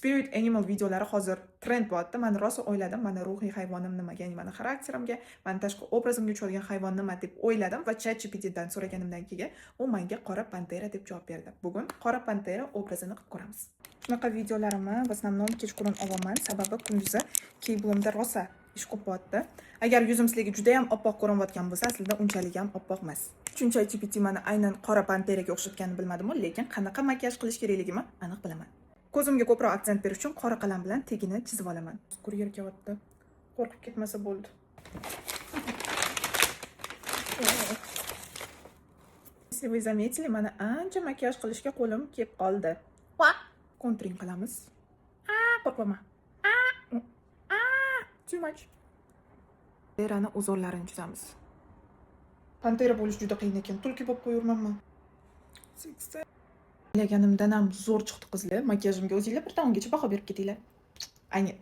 Spirit animal videolari hozir trend bo'lyapti. Men rosa o'yladim, mana ruhiy hayvonim nima, ya'ni meni xarakterimga, meni tashqi obrazimga tushadigan hayvon nima deb o'yladim va ChatGPTdan so'raganimdan keyin u menga qora pantera deb javob berdi. Bugun qora pantera obrazini qilib ko'ramiz. Shunaqa videolarimni в основном kechqurun olaman, sababi kunduzi kiyimimda rosa ish ko'p bo'lyapti. Agar yuzim sizlarga juda ham oppoq ko'rinayotgan bo'lsa, aslida unchalik ham oppoq emas. Chunki ChatGPT meni aynan qora panteraga o'xshatganini bilmadim-ku, lekin qanaqa makiyaj qilish kerakligini aniq bilaman. Ko'zimga ko'proq aksent berish uchun qora qalam bilan tegini chizib olaman. Kuryer kelyapti. Qo'rqib ketmasa bo'ldi. Если вы заметили, mana ancha makiyaj qilishga qo'lim kelib qoldi. Kontring qilamiz. Qo'rqma. Too much. Panterani uzorlarini chizamiz. Pantera bo'lish juda qiyin ekan. Tulki bo'lib qo'yurmanmi? O'ylaganimdan ham zo'r chiqdi qizlar. Makiyajimga o'zingizlar bir tomgacha baho berib ketinglar. Ayni